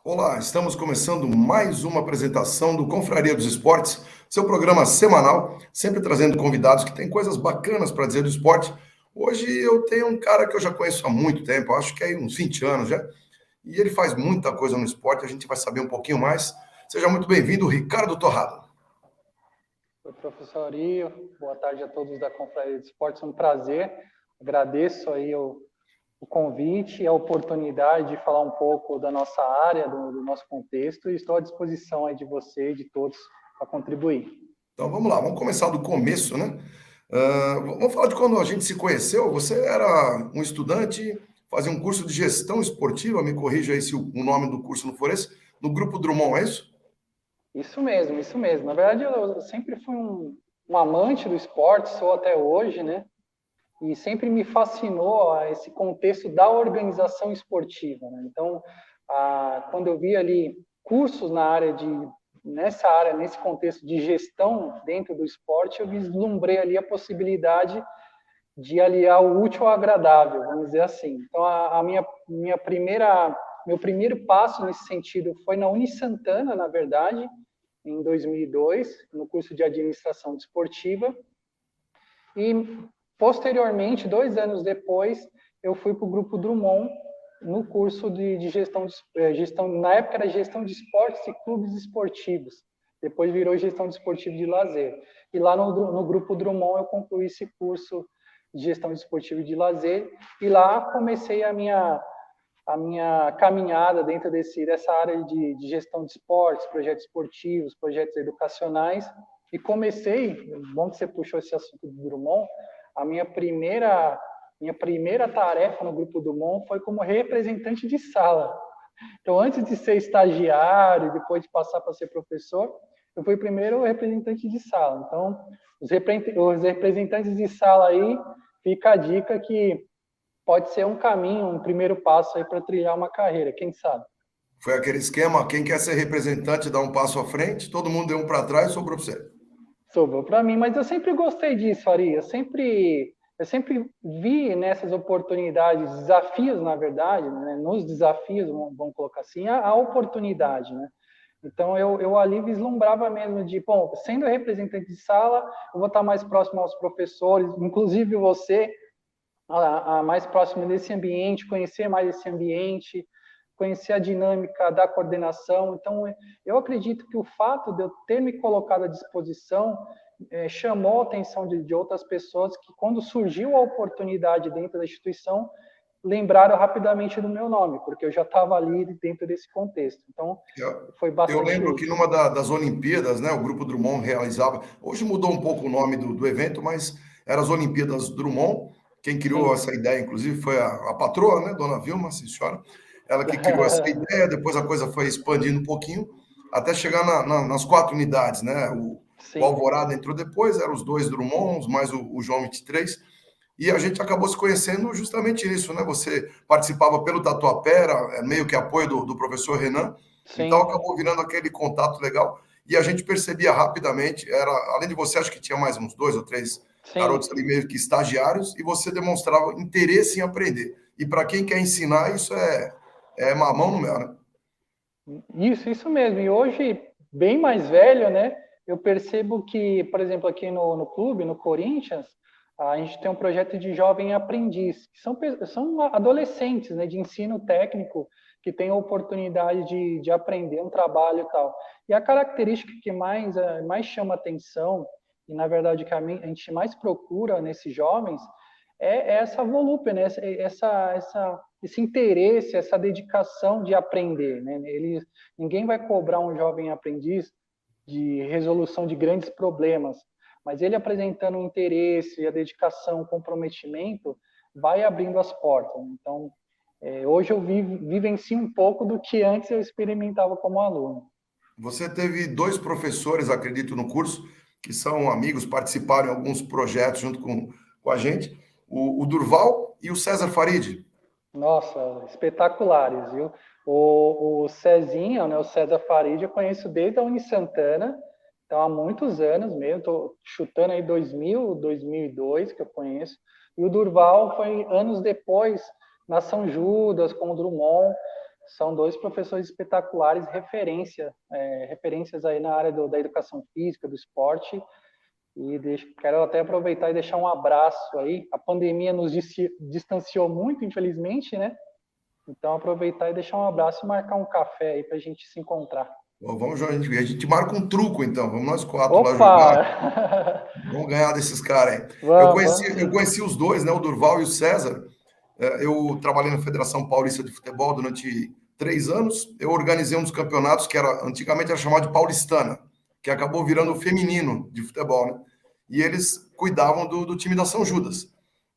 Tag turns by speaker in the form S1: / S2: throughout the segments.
S1: Olá, estamos começando mais uma apresentação do Confraria dos Esportes, seu programa semanal, sempre trazendo convidados que têm coisas bacanas para dizer do esporte. Hoje eu tenho um cara que eu já conheço há muito tempo, acho que é uns 20 anos já, e ele faz muita coisa no esporte, a gente vai saber um pouquinho mais. Seja muito bem-vindo, Ricardo Torrado.
S2: Oi, professor Ario, boa tarde a todos da Confraria de Esportes, é um prazer, agradeço aí o convite e a oportunidade de falar um pouco da nossa área, do nosso contexto, e estou à disposição aí de você e de todos para contribuir.
S1: Então vamos lá, vamos começar do começo, né? Vamos falar de quando a gente se conheceu. Você era um estudante, fazia um curso de gestão esportiva, me corrija aí se o nome do curso não for esse, no Grupo Drummond, é isso?
S2: Isso mesmo, isso mesmo. Na verdade, eu sempre fui um amante do esporte, sou até hoje, né? E sempre me fascinou esse contexto da organização esportiva, né? Então, quando eu vi ali cursos nessa área, nesse contexto de gestão dentro do esporte, eu vislumbrei ali a possibilidade de aliar o útil ao agradável, vamos dizer assim. Então, meu primeiro passo nesse sentido foi na Unisantana, na verdade, em 2002, no curso de administração desportiva. E, posteriormente, 2 anos depois, eu fui para o Grupo Drummond, no curso de gestão, na época era gestão de esportes e clubes esportivos, depois virou gestão de esportivo de lazer. E lá no Grupo Drummond eu concluí esse curso de gestão de esportivo e de lazer, e lá comecei a minha caminhada dentro dessa área de gestão de esportes, projetos esportivos, projetos educacionais, e comecei, bom que você puxou esse assunto do Drummond, a minha primeira tarefa no Grupo Drummond foi como representante de sala. Então, antes de ser estagiário, depois de passar para ser professor, eu fui primeiro representante de sala. Então, os representantes de sala aí, fica a dica que pode ser um caminho, um primeiro passo aí para trilhar uma carreira, quem sabe?
S1: Foi aquele esquema, quem quer ser representante dá um passo à frente, todo mundo deu um para trás, sobrou para você.
S2: Sobrou para mim, mas eu sempre gostei disso, Ari. Eu sempre vi nessas oportunidades, desafios, na verdade, né? Nos desafios, vamos colocar assim, a oportunidade, né? Então, eu ali vislumbrava mesmo de, bom, sendo representante de sala, eu vou estar mais próximo aos professores, inclusive você, a mais próximo desse ambiente, conhecer mais esse ambiente, conhecer a dinâmica da coordenação. Então, eu acredito que o fato de eu ter me colocado à disposição chamou a atenção de outras pessoas que, quando surgiu a oportunidade dentro da instituição, lembraram rapidamente do meu nome, porque eu já estava ali dentro desse contexto. Então, foi
S1: Eu
S2: bastante
S1: lembro que
S2: útil.
S1: numa das Olimpíadas, né, o Grupo Drummond realizava. Hoje mudou um pouco o nome do evento, mas eram as Olimpíadas Drummond. Quem criou
S2: Sim.
S1: essa ideia, inclusive, foi a patroa, né, Dona Vilma, sim, senhora. Ela que criou essa ideia, depois a coisa foi expandindo um pouquinho, até chegar nas 4 unidades, né? O
S2: Sim.
S1: Alvorada entrou depois, eram os dois Drummonds, mais o João 23. E a gente acabou se conhecendo justamente nisso, né? Você participava pelo Tatuapé, meio que apoio do professor Renan, então
S2: Sim.
S1: acabou virando aquele contato legal. E a gente percebia rapidamente, além de você, acho que tinha mais uns 2 ou 3 garotos
S2: Sim.
S1: ali meio que estagiários, e você demonstrava interesse em aprender. E para quem quer ensinar, isso é mamão no mel, né?
S2: Isso mesmo. E hoje, bem mais velho, né? Eu percebo que, por exemplo, aqui no clube, no Corinthians, a gente tem um projeto de jovem aprendiz, que são adolescentes, né, de ensino técnico, que têm a oportunidade de aprender um trabalho e tal. E a característica que mais chama atenção, e na verdade que a gente mais procura nesses jovens, é essa volúpia, né? Esse interesse, essa dedicação de aprender, né? Ninguém vai cobrar um jovem aprendiz de resolução de grandes problemas, mas ele apresentando o interesse, a dedicação, o comprometimento, vai abrindo as portas. Então, hoje eu vivencio um pouco do que antes eu experimentava como aluno.
S1: Você teve 2 professores, acredito, no curso, que são amigos, participaram em alguns projetos junto com a gente, o Durval e o César Farid.
S2: Nossa, espetaculares, viu? O Cezinha, né, o César Farid, eu conheço desde a Unisantana, então há muitos anos mesmo, estou chutando aí 2000, 2002 que eu conheço, e o Durval foi anos depois, na São Judas, com o Drummond, são dois professores espetaculares, referências aí na área da educação física, do esporte. E quero até aproveitar e deixar um abraço aí. A pandemia nos distanciou muito, infelizmente, né? Então, aproveitar e deixar um abraço e marcar um café aí para a gente se encontrar.
S1: Bom, vamos, a gente marca um truco, então. Vamos nós quatro lá
S2: Opa!
S1: jogar. Vamos ganhar desses caras aí.
S2: Vamos
S1: Eu
S2: sim.
S1: conheci os dois, né? O Durval e o César. Eu trabalhei na Federação Paulista de Futebol durante 3 anos. Eu organizei um dos campeonatos que antigamente era chamado de Paulistana, que acabou virando o feminino de futebol, né? E eles cuidavam do time da São Judas.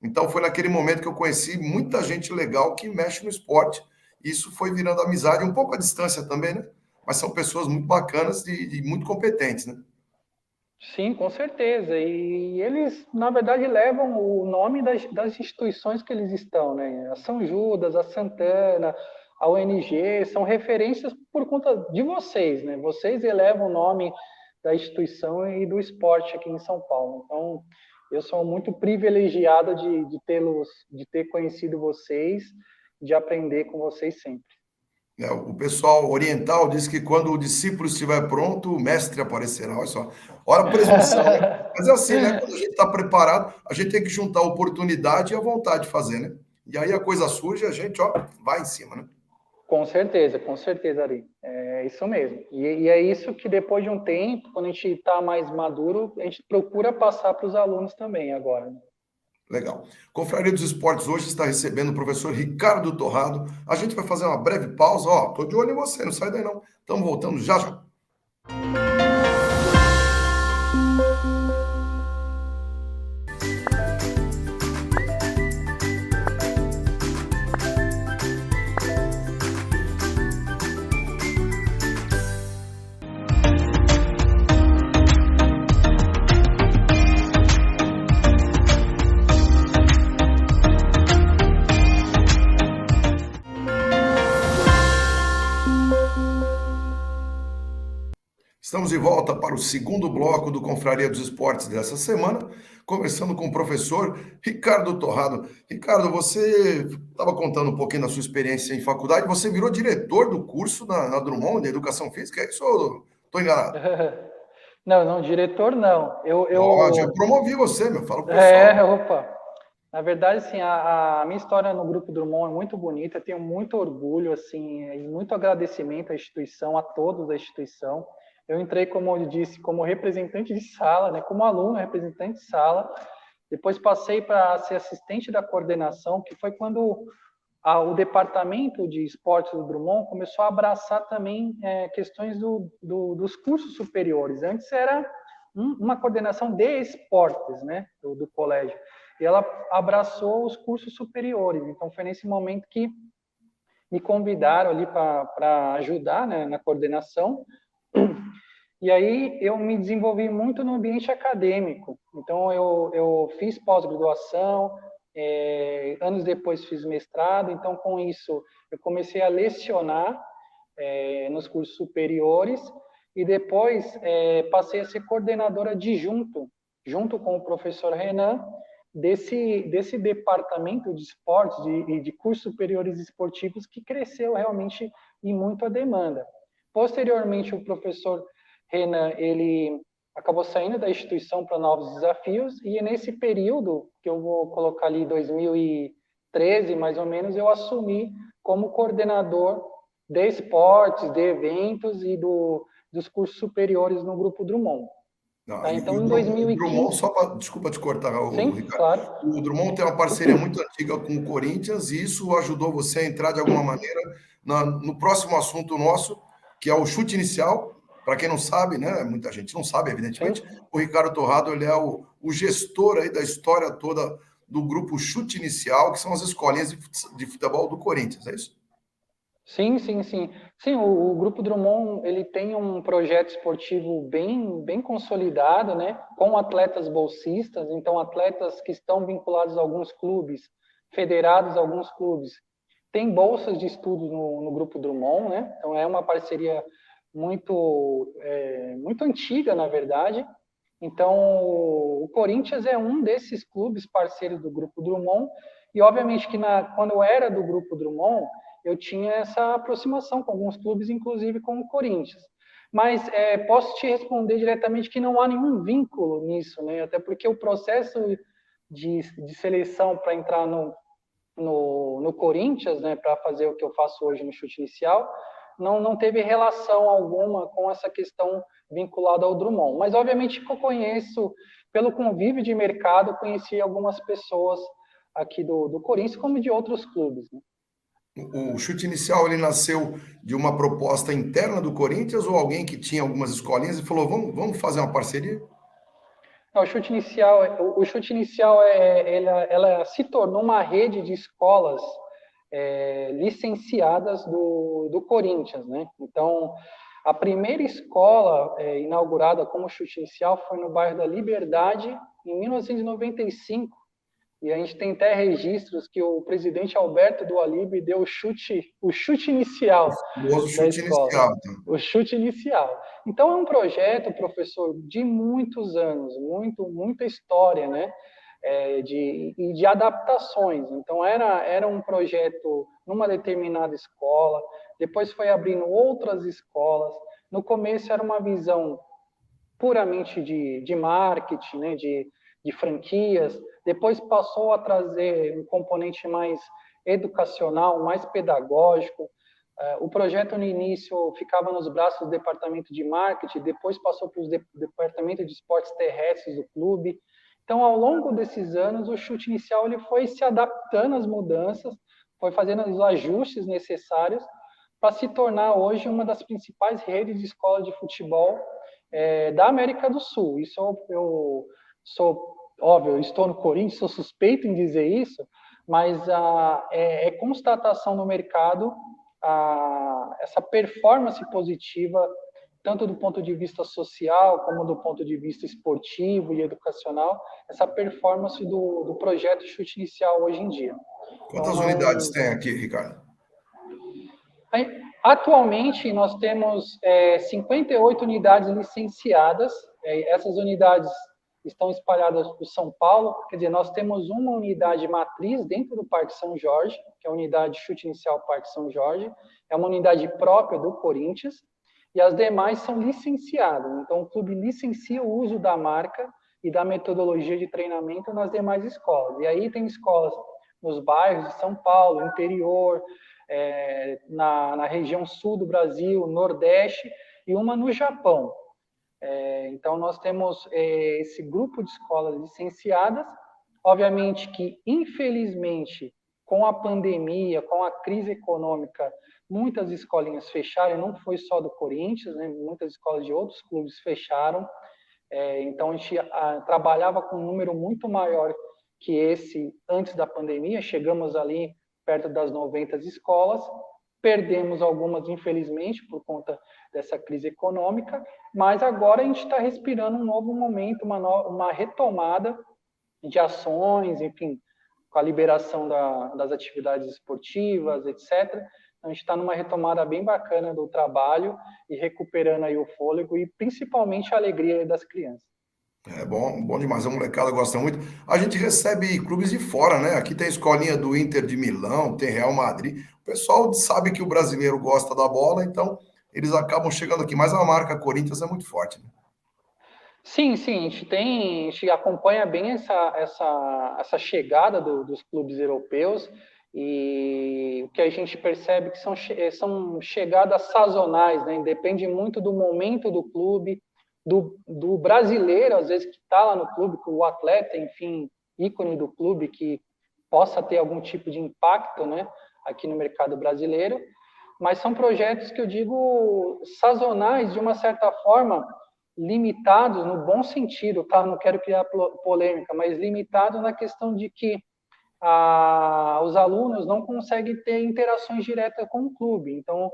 S1: Então foi naquele momento que eu conheci muita gente legal que mexe no esporte. Isso foi virando amizade, um pouco à distância também, né? Mas são pessoas muito bacanas e muito competentes, né?
S2: Sim, com certeza. E eles, na verdade, levam o nome das instituições que eles estão, né? A São Judas, a Santana, a ONG, são referências por conta de vocês, né? Vocês elevam o nome da instituição e do esporte aqui em São Paulo. Então, eu sou muito privilegiado de ter conhecido vocês, de aprender com vocês sempre.
S1: O pessoal oriental diz que quando o discípulo estiver pronto, o mestre aparecerá. Olha só, olha a presunção, né? Mas é assim, né? Quando a gente está preparado, a gente tem que juntar a oportunidade e a vontade de fazer, né? E aí a coisa surge, a gente, ó, vai em cima, né?
S2: Com certeza, Ari. É isso mesmo. E é isso que depois de um tempo, quando a gente está mais maduro, a gente procura passar para os alunos também agora, né?
S1: Legal. Confraria dos Esportes hoje está recebendo o professor Ricardo Torrado. A gente vai fazer uma breve pausa. Ó, tô de olho em você, não sai daí não. Estamos voltando já já. Estamos de volta para o segundo bloco do Confraria dos Esportes dessa semana, conversando com o professor Ricardo Torrado. Ricardo, você estava contando um pouquinho da sua experiência em faculdade, você virou diretor do curso na Drummond de Educação Física, é isso ou estou enganado?
S2: Não, não, diretor não.
S1: Ó, já promovi você, meu, fala pro pessoal.
S2: Opa. Na verdade, assim, a minha história no Grupo Drummond é muito bonita, eu tenho muito orgulho, assim, e muito agradecimento à instituição, a todos da instituição. Eu entrei, como eu disse, como representante de sala, né, como aluno, representante de sala, depois passei para ser assistente da coordenação, que foi quando o departamento de esportes do Drummond começou a abraçar também questões dos cursos superiores. Antes era uma coordenação de esportes, né, do colégio. E ela abraçou os cursos superiores. Então, foi nesse momento que me convidaram ali para ajudar, né, na coordenação. E aí eu me desenvolvi muito no ambiente acadêmico. Então, eu fiz pós-graduação, anos depois fiz mestrado. Então, com isso, eu comecei a lecionar nos cursos superiores e depois passei a ser coordenadora adjunto, junto com o professor Renan, desse departamento de esportes e de cursos superiores esportivos que cresceu realmente em muito a demanda. Posteriormente, o professor Renan, ele acabou saindo da instituição para novos desafios e nesse período, que eu vou colocar ali 2013, mais ou menos, eu assumi como coordenador de esportes, de eventos e dos cursos superiores no Grupo Drummond.
S1: Não,
S2: Tá?
S1: e
S2: Então,
S1: o
S2: em
S1: Drummond,
S2: 2015...
S1: desculpa te cortar,
S2: Sim,
S1: Ricardo.
S2: claro.
S1: O Drummond tem uma parceria muito antiga com o Corinthians e isso ajudou você a entrar de alguma maneira no próximo assunto nosso, que é o chute inicial. Para quem não sabe, né? Muita gente não sabe, evidentemente.
S2: Sim.
S1: O Ricardo Torrado ele é o gestor aí da história toda do grupo Chute Inicial, que são as escolinhas de futebol do Corinthians, é isso?
S2: Sim, sim, sim. Sim, o Grupo Drummond, ele tem um projeto esportivo bem consolidado, né? Com atletas bolsistas, então atletas que estão vinculados a alguns clubes, federados a alguns clubes, tem bolsas de estudo no Grupo Drummond, né? Então é uma parceria muito antiga, na verdade. Então o Corinthians é um desses clubes parceiros do Grupo Drummond e obviamente que quando eu era do Grupo Drummond eu tinha essa aproximação com alguns clubes, inclusive com o Corinthians. Mas posso te responder diretamente que não há nenhum vínculo nisso, né? Até porque o processo de seleção para entrar no Corinthians, né, para fazer o que eu faço hoje no Chute Inicial, não teve relação alguma com essa questão vinculada ao Drummond. Mas, obviamente, que eu conheço, pelo convívio de mercado, conheci algumas pessoas aqui do Corinthians, como de outros clubes, né?
S1: O Chute Inicial ele nasceu de uma proposta interna do Corinthians ou alguém que tinha algumas escolinhas e falou, vamos fazer uma parceria?
S2: Não, o chute inicial ela se tornou uma rede de escolas licenciadas do Corinthians, né? Então, a primeira escola inaugurada como chute inicial foi no bairro da Liberdade, em 1995, e a gente tem até registros que o presidente Alberto do Alibe deu o chute inicial
S1: O famoso
S2: da
S1: chute
S2: escola,
S1: inicial. Então.
S2: o chute inicial. Então, é um projeto, professor, de muitos anos, muita história, né? De adaptações. Então, era um projeto numa determinada escola, depois foi abrindo outras escolas. No começo, era uma visão puramente de marketing, né? De franquias, depois passou a trazer um componente mais educacional, mais pedagógico. O projeto no início ficava nos braços do departamento de marketing, depois passou para o departamento de esportes terrestres do clube. Então, ao longo desses anos, o chute inicial ele foi se adaptando às mudanças, foi fazendo os ajustes necessários para se tornar hoje uma das principais redes de escola de futebol da América do Sul. Isso eu sou, óbvio, eu estou no Corinthians, sou suspeito em dizer isso, mas é constatação no mercado essa performance positiva, tanto do ponto de vista social, como do ponto de vista esportivo e educacional, essa performance do projeto Chute Inicial hoje em dia.
S1: Quantas
S2: Então,
S1: unidades tem aqui, Ricardo?
S2: atualmente, nós temos 58 unidades licenciadas. Essas unidades estão espalhadas por São Paulo. Quer dizer, nós temos uma unidade matriz dentro do Parque São Jorge, que é a unidade Chute Inicial Parque São Jorge. É uma unidade própria do Corinthians. E as demais são licenciadas. Então, o clube licencia o uso da marca e da metodologia de treinamento nas demais escolas. E aí tem escolas nos bairros de São Paulo, interior, na região sul do Brasil, nordeste, e uma no Japão. Então, nós temos esse grupo de escolas licenciadas. Obviamente que, infelizmente, com a pandemia, com a crise econômica, muitas escolinhas fecharam, não foi só do Corinthians, né? Muitas escolas de outros clubes fecharam. Então, a gente trabalhava com um número muito maior que esse antes da pandemia, chegamos ali perto das 90 escolas, perdemos algumas, infelizmente, por conta dessa crise econômica, mas agora a gente está respirando um novo momento, uma retomada de ações, enfim, com a liberação das atividades esportivas, etc. A gente está numa retomada bem bacana do trabalho e recuperando aí o fôlego e principalmente a alegria das crianças.
S1: É bom demais. A molecada gosta muito. A gente recebe clubes de fora, né? Aqui tem a escolinha do Inter de Milão, tem Real Madrid. O pessoal sabe que o brasileiro gosta da bola, então eles acabam chegando aqui. Mas a marca Corinthians é muito forte, né?
S2: Sim, sim, a gente acompanha bem essa chegada dos clubes europeus e o que a gente percebe que são chegadas sazonais, né? Depende muito do momento do clube, do brasileiro, às vezes, que está lá no clube, o atleta, enfim, ícone do clube, que possa ter algum tipo de impacto, né, aqui no mercado brasileiro, mas são projetos que eu digo sazonais, de uma certa forma, limitados no bom sentido, tá? Não quero criar polêmica, mas limitados na questão de que os alunos não conseguem ter interações diretas com o clube. Então,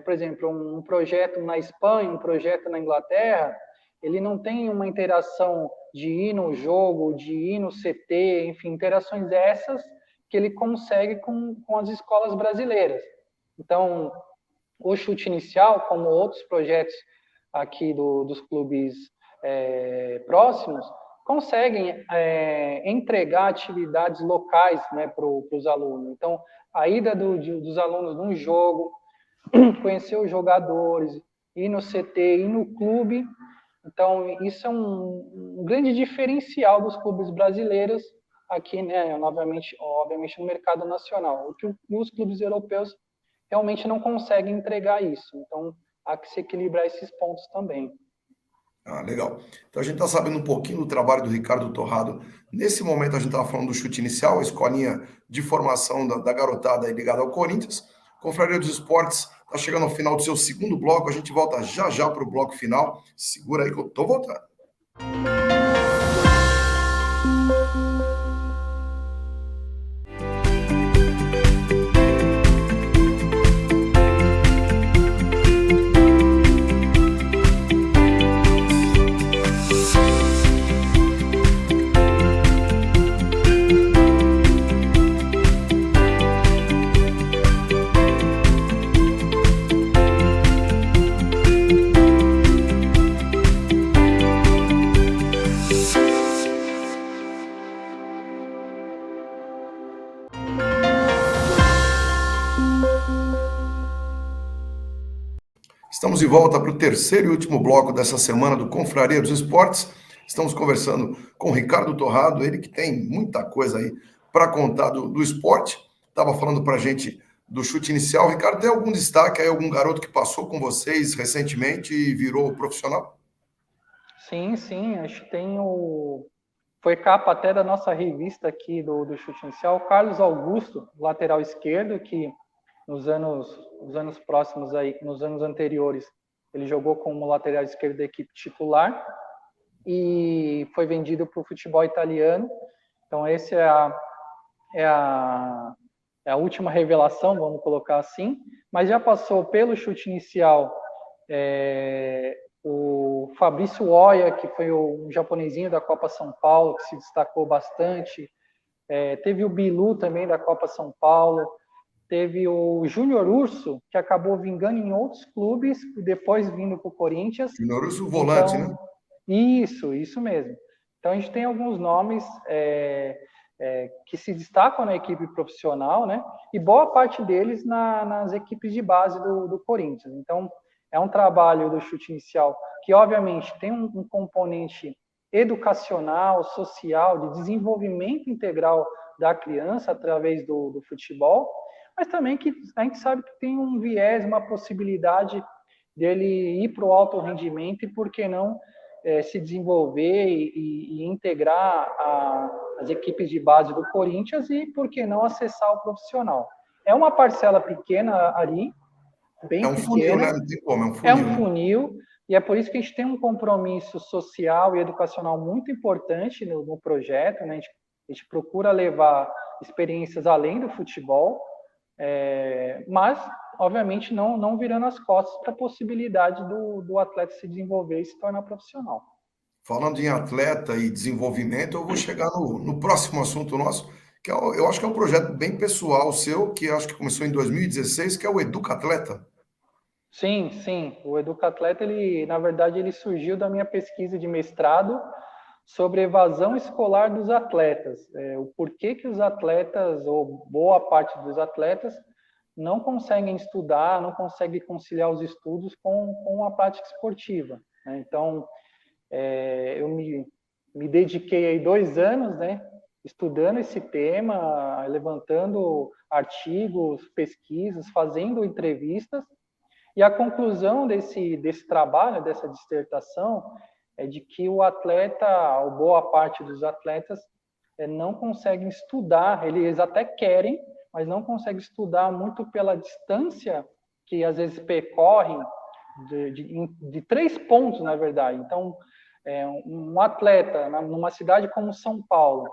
S2: por exemplo, um projeto na Espanha, um projeto na Inglaterra, ele não tem uma interação de ir no jogo, de ir no CT, enfim, interações essas que ele consegue com as escolas brasileiras. Então, o chute inicial, como outros projetos aqui dos clubes próximos, conseguem entregar atividades locais, né, para os alunos. Então, a ida dos alunos num jogo, conhecer os jogadores, ir no CT, ir no clube. Então, isso é um grande diferencial dos clubes brasileiros aqui, né, obviamente, no mercado nacional. O que os clubes europeus realmente não conseguem entregar isso. Então, há que se equilibrar esses pontos também.
S1: Ah, legal. Então a gente está sabendo um pouquinho do trabalho do Ricardo Torrado. Nesse momento a gente estava falando do chute inicial, a escolinha de formação da garotada aí ligada ao Corinthians. Confraria dos Esportes está chegando ao final do seu segundo bloco. A gente volta já já para o bloco final. Segura aí que eu estou voltando. Estamos de volta para o terceiro e último bloco dessa semana do Confraria dos Esportes. Estamos conversando com o Ricardo Torrado, ele que tem muita coisa aí para contar do esporte. Estava falando para a gente do chute inicial. Ricardo, tem algum destaque aí, algum garoto que passou com vocês recentemente e virou profissional?
S2: Sim, acho que foi capa até da nossa revista aqui do chute inicial, Carlos Augusto, lateral esquerdo, que nos anos próximos aí, nos anos anteriores, ele jogou como lateral esquerdo da equipe titular e foi vendido para o futebol italiano. Então esse é a última revelação, vamos colocar assim, mas já passou pelo chute inicial o Fabrício Oia, que foi um japonesinho da Copa São Paulo, que se destacou bastante. Teve o Bilu também da Copa São Paulo. Teve o Júnior Urso, que acabou vingando em outros clubes, e depois vindo para o Corinthians.
S1: Júnior Urso, volante,
S2: então,
S1: né?
S2: Isso mesmo. Então, a gente tem alguns nomes que se destacam na equipe profissional, né? E boa parte deles nas equipes de base do Corinthians. Então, é um trabalho do chute inicial que, obviamente, tem um componente educacional, social, de desenvolvimento integral da criança através do futebol, mas também que a gente sabe que tem um viés, uma possibilidade dele ir para o alto rendimento e, por que não, se desenvolver e integrar as equipes de base do Corinthians e, por que não, acessar o profissional. É uma parcela pequena ali, bem pequena.
S1: Funil, né? Não tem como, é um funil.
S2: É um funil, e é por isso que a gente tem um compromisso social e educacional muito importante no projeto, né? A gente procura levar experiências além do futebol, mas, obviamente, não virando as costas para a possibilidade do atleta se desenvolver e se tornar profissional.
S1: Falando em atleta e desenvolvimento, eu vou chegar no próximo assunto nosso, que eu acho que é um projeto bem pessoal seu, que acho que começou em 2016, que é o Educa Atleta.
S2: Sim. O Educa Atleta, na verdade, ele surgiu da minha pesquisa de mestrado sobre evasão escolar dos atletas. O porquê que os atletas, ou boa parte dos atletas, não conseguem estudar, não conseguem conciliar os estudos com a prática esportiva, né? Então, eu me dediquei aí 2 anos, né, estudando esse tema, levantando artigos, pesquisas, fazendo entrevistas, e a conclusão desse trabalho, dessa dissertação, é de que o atleta, ou boa parte dos atletas, não conseguem estudar, eles até querem, mas não conseguem estudar muito pela distância que às vezes percorrem de 3 pontos, na verdade. Então, um atleta numa cidade como São Paulo,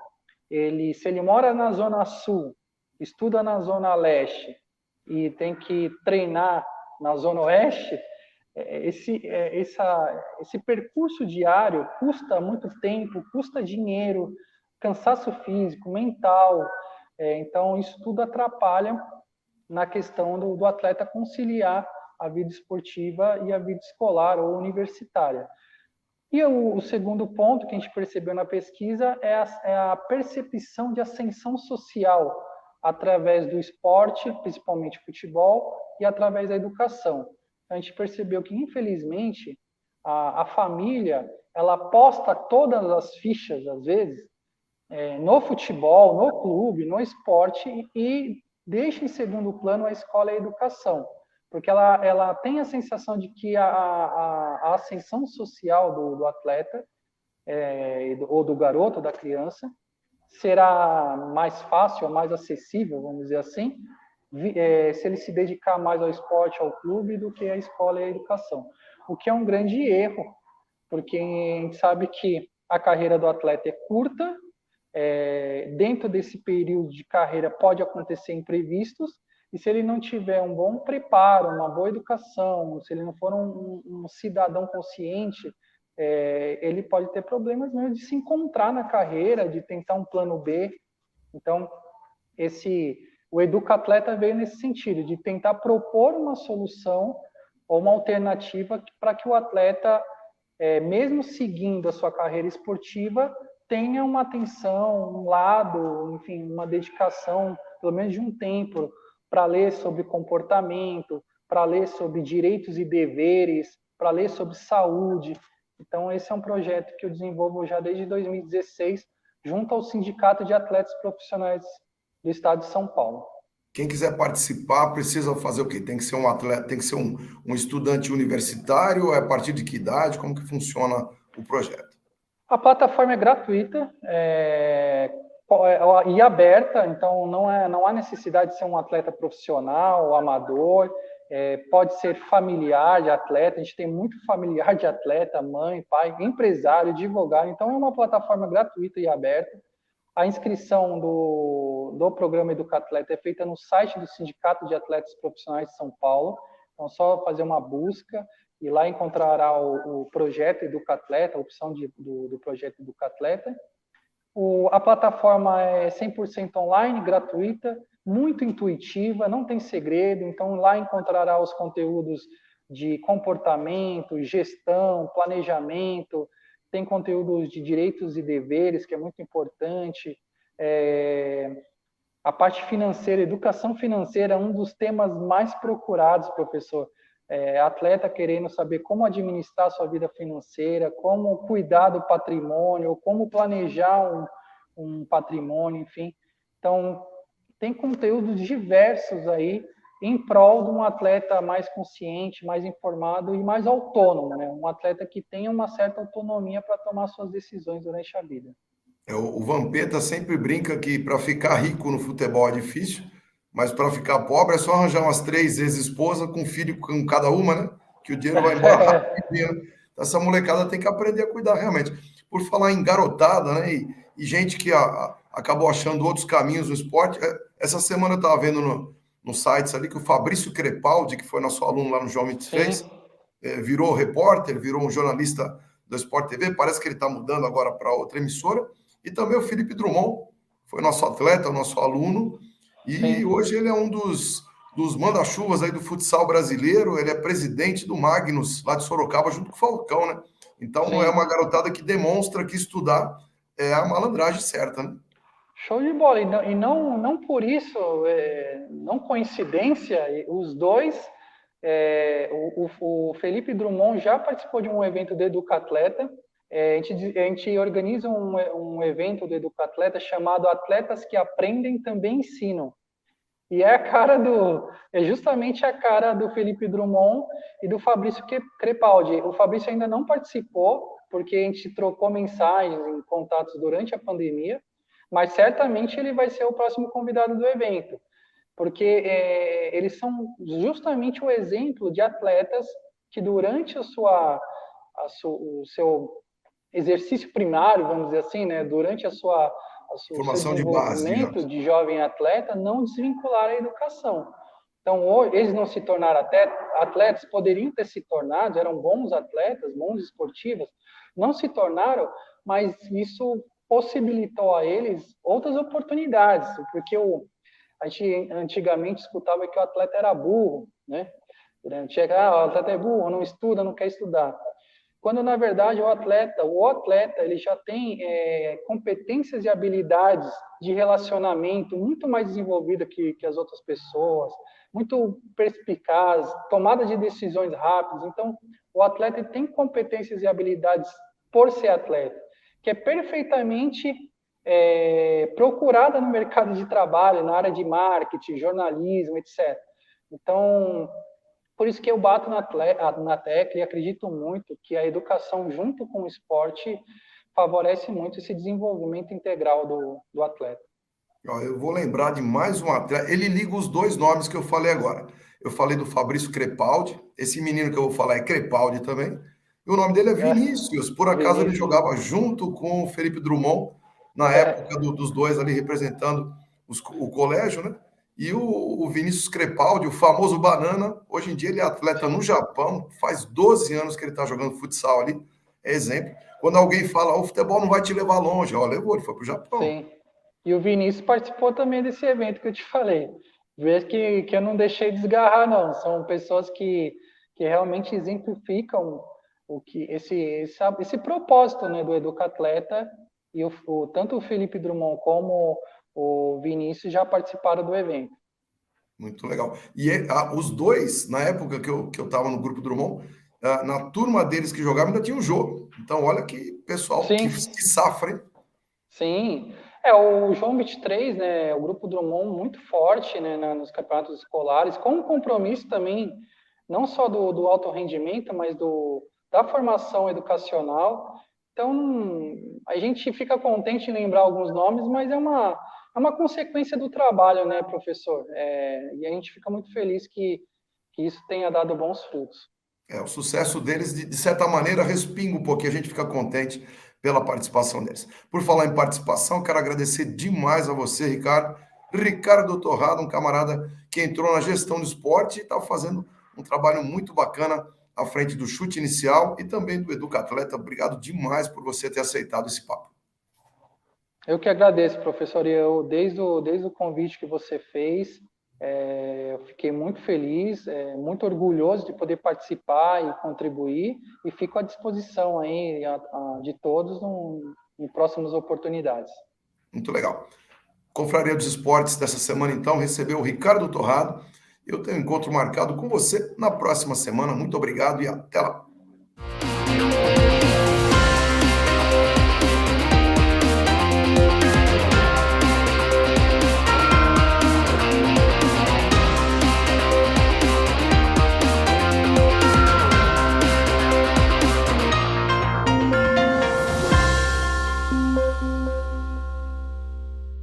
S2: se ele mora na Zona Sul, estuda na Zona Leste e tem que treinar na Zona Oeste, esse percurso diário custa muito tempo, custa dinheiro, cansaço físico, mental. Então, isso tudo atrapalha na questão do atleta conciliar a vida esportiva e a vida escolar ou universitária. E o segundo ponto que a gente percebeu na pesquisa é a percepção de ascensão social através do esporte, principalmente futebol, e através da educação. A gente percebeu que, infelizmente, a família ela aposta todas as fichas, às vezes, no futebol, no clube, no esporte, e deixa em segundo plano a escola e a educação, porque ela tem a sensação de que a ascensão social do atleta, ou do garoto, ou da criança, será mais fácil, mais acessível, vamos dizer assim, se ele se dedicar mais ao esporte, ao clube, do que à escola e à educação. O que é um grande erro, porque a gente sabe que a carreira do atleta é curta, dentro desse período de carreira pode acontecer imprevistos, e se ele não tiver um bom preparo, uma boa educação, se ele não for um cidadão consciente, ele pode ter problemas mesmo de se encontrar na carreira, de tentar um plano B. Então, o Educatleta veio nesse sentido, de tentar propor uma solução ou uma alternativa para que o atleta, mesmo seguindo a sua carreira esportiva, tenha uma atenção, um lado, enfim, uma dedicação, pelo menos de um tempo, para ler sobre comportamento, para ler sobre direitos e deveres, para ler sobre saúde. Então, esse é um projeto que eu desenvolvo já desde 2016, junto ao Sindicato de Atletas Profissionais do Estado de São Paulo.
S1: Quem quiser participar precisa fazer o quê? Tem que ser um atleta, tem que ser um estudante universitário? É a partir de que idade? Como que funciona o projeto?
S2: A plataforma é gratuita e aberta, então não há necessidade de ser um atleta profissional, amador, pode ser familiar de atleta, a gente tem muito familiar de atleta, mãe, pai, empresário, advogado, então é uma plataforma gratuita e aberta. A inscrição do programa Educatleta é feita no site do Sindicato de Atletas Profissionais de São Paulo. Então, é só fazer uma busca e lá encontrará o projeto Educatleta, a opção do projeto Educatleta. A plataforma é 100% online, gratuita, muito intuitiva, não tem segredo. Então, lá encontrará os conteúdos de comportamento, gestão, planejamento, tem conteúdos de direitos e deveres, que é muito importante. A parte financeira, educação financeira é um dos temas mais procurados, professor. Atleta querendo saber como administrar a sua vida financeira, como cuidar do patrimônio, como planejar um patrimônio, enfim. Então, tem conteúdos diversos aí em prol de um atleta mais consciente, mais informado e mais autônomo, né? Um atleta que tenha uma certa autonomia para tomar suas decisões durante a vida.
S1: O Vampeta sempre brinca que para ficar rico no futebol é difícil, mas para ficar pobre é só arranjar umas 3 ex-esposas com filho com cada uma, né? Que o dinheiro vai embora rapidinho. Né? Essa molecada tem que aprender a cuidar realmente. Por falar em garotada, né? E gente que acabou achando outros caminhos no esporte. Essa semana eu estava vendo no sites ali que o Fabrício Crepaldi, que foi nosso aluno lá no João 23, virou repórter, virou um jornalista do Sport TV. Parece que ele está mudando agora para outra emissora. E também o Felipe Drummond, foi nosso atleta, nosso aluno, e Sim. Hoje ele é um dos manda-chuvas aí do futsal brasileiro, ele é presidente do Magnus, lá de Sorocaba, junto com o Falcão, né? Então Sim. É uma garotada que demonstra que estudar é a malandragem certa, né?
S2: Show de bola, e não por isso, não coincidência, os dois, o Felipe Drummond já participou de um evento do Educatleta. A gente organiza um evento do Educatleta chamado Atletas que Aprendem Também Ensinam. E é justamente a cara do Felipe Drummond e do Fabrício Crepaldi. O Fabrício ainda não participou, porque a gente trocou mensagens em contatos durante a pandemia, mas certamente ele vai ser o próximo convidado do evento, porque eles são justamente o exemplo de atletas que durante o seu exercício primário, vamos dizer assim, né, durante o seu desenvolvimento de jovem atleta, não desvincular a educação. Então, hoje, eles não se tornaram atletas, poderiam ter se tornado, eram bons atletas, bons esportivos, não se tornaram, mas isso possibilitou a eles outras oportunidades, porque a gente antigamente escutava que o atleta era burro, né? O atleta é burro, não estuda, não quer estudar. quando na verdade o atleta ele já tem competências e habilidades de relacionamento muito mais desenvolvida que as outras pessoas, muito perspicaz, tomada de decisões rápidas. Então, o atleta tem competências e habilidades por ser atleta, que é perfeitamente procurada no mercado de trabalho, na área de marketing, jornalismo, etc. Então, por isso que eu bato na tecla e acredito muito que a educação junto com o esporte favorece muito esse desenvolvimento integral do atleta.
S1: Ó, eu vou lembrar de mais um atleta. Ele liga os dois nomes que eu falei agora. Eu falei do Fabrício Crepaldi. Esse menino que eu vou falar é Crepaldi também. E o nome dele é Vinícius. Por acaso ele
S2: Vinícius,
S1: jogava junto com o Felipe Drummond, na época dos dois ali representando o colégio, né? E o Vinícius Crepaldi, o famoso Banana, hoje em dia ele é atleta no Japão, faz 12 anos que ele está jogando futsal ali. É exemplo. Quando alguém fala, o futebol não vai te levar longe, ó, levou, ele foi para o Japão.
S2: sim. E o Vinícius participou também desse evento que eu te falei. Vê que eu não deixei desgarrar, não. São pessoas que realmente exemplificam esse propósito, né, do educatleta. E tanto o Felipe Drummond como o Vinícius já participaram do evento.
S1: Muito legal. E os dois, na época que eu estava no grupo Drummond, na turma deles que jogavam ainda tinha um jogo. Então, olha que pessoal que
S2: Sim,
S1: safra, hein?
S2: sim. O João 23, né, o grupo Drummond muito forte, né, nos campeonatos escolares, com um compromisso também, não só do alto rendimento, mas da formação educacional. Então, a gente fica contente em lembrar alguns nomes, mas é uma consequência do trabalho, né, professor? E a gente fica muito feliz que isso tenha dado bons frutos.
S1: O sucesso deles, de certa maneira, respinga um pouquinho, a gente fica contente pela participação deles. Por falar em participação, quero agradecer demais a você, Ricardo. Ricardo Torrado, um camarada que entrou na gestão do esporte e está fazendo um trabalho muito bacana à frente do chute inicial e também do Educatleta. Obrigado demais por você ter aceitado esse papo.
S2: Eu que agradeço, professor. E desde o convite que você fez, eu fiquei muito feliz, muito orgulhoso de poder participar e contribuir, e fico à disposição aí de todos em próximas oportunidades.
S1: Muito legal. Confraria dos Esportes dessa semana, então, recebeu o Ricardo Torrado. Eu tenho um encontro marcado com você na próxima semana. Muito obrigado e até lá.